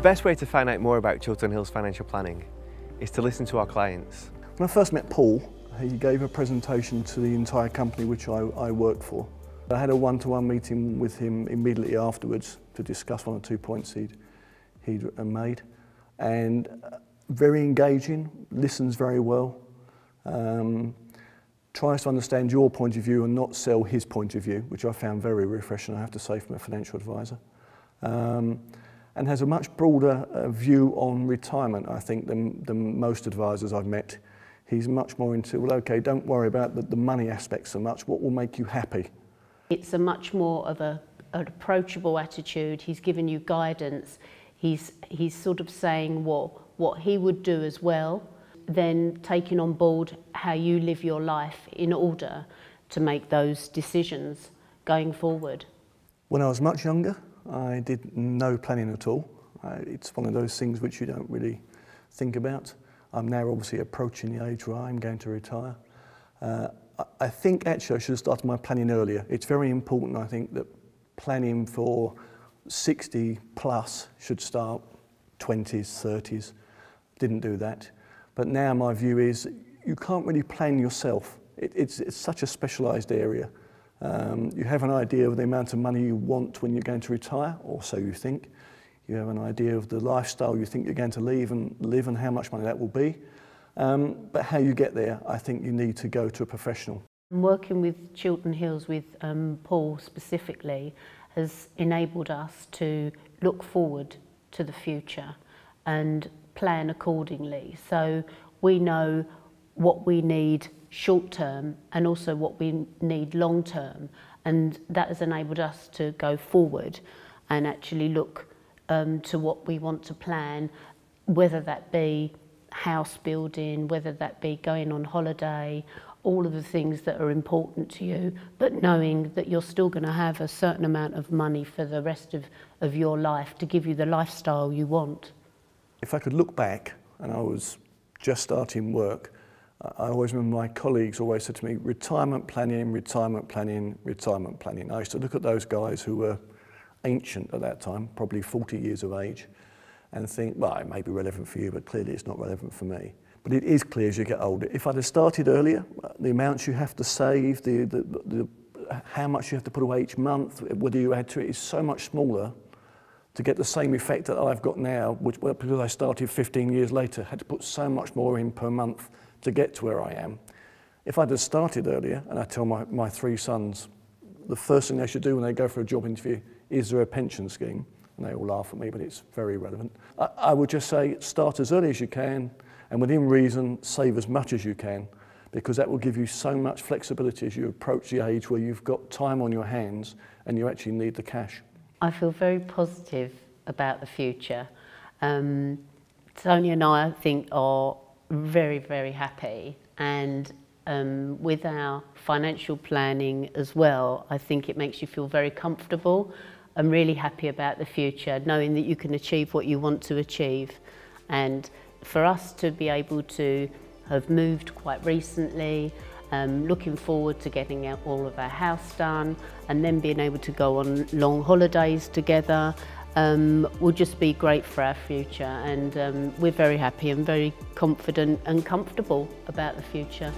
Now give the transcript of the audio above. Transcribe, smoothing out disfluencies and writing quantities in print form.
The best way to find out more about Chiltern Hills financial planning is to listen to our clients. When I first met Paul, he gave a presentation to the entire company which I worked for. I had a one-to-one meeting with him immediately afterwards to discuss one or two points he'd made. And very engaging, listens very well, tries to understand your point of view and not sell his point of view, which I found very refreshing, I have to say, from a financial advisor. And has a much broader view on retirement, I think, than most advisors I've met. He's much more into, well, okay, don't worry about the money aspects so much, what will make you happy? It's a much more of an approachable attitude. He's given you guidance. He's sort of saying what he would do as well, then taking on board how you live your life in order to make those decisions going forward. When I was much younger, I did no planning at all. It's one of those things which you don't really think about. I'm now obviously approaching the age where I'm going to retire. I think actually I should have started my planning earlier. It's very important, I think, that planning for 60 plus should start 20s, 30s. Didn't do that. But now my view is you can't really plan yourself. It's such a specialised area. You have an idea of the amount of money you want when you're going to retire, or so you think. You have an idea of the lifestyle you think you're going to live and how much money that will be. But how you get there, I think you need to go to a professional. Working with Chiltern Hills, with Paul specifically, has enabled us to look forward to the future and plan accordingly. So we know what we need short term and also what we need long term, and that has enabled us to go forward and actually look to what we want to plan, whether that be house building, whether that be going on holiday, all of the things that are important to you, but knowing that you're still going to have a certain amount of money for the rest of your life to give you the lifestyle you want. If I could look back, and I was just starting work, I always remember my colleagues always said to me, retirement planning, retirement planning, retirement planning. I used to look at those guys who were ancient at that time, probably 40 years of age, and think, well, it may be relevant for you, but clearly it's not relevant for me. But it is clear as you get older. If I'd have started earlier, the amounts you have to save, how much you have to put away each month, whether you add to it, is so much smaller to get the same effect that I've got now, because I started 15 years later, had to put so much more in per month to get to where I am. If I'd have started earlier, and I tell my three sons, the first thing they should do when they go for a job interview, is there a pension scheme? And they all laugh at me, but it's very relevant. I would just say start as early as you can, and within reason, save as much as you can, because that will give you so much flexibility as you approach the age where you've got time on your hands and you actually need the cash. I feel very positive about the future. Tony and I think, are very, very happy, and with our financial planning as well, I think it makes you feel very comfortable. I'm really happy about the future, knowing that you can achieve what you want to achieve. And for us to be able to have moved quite recently, looking forward to getting all of our house done, and then being able to go on long holidays together, will just be great for our future. And we're very happy and very confident and comfortable about the future.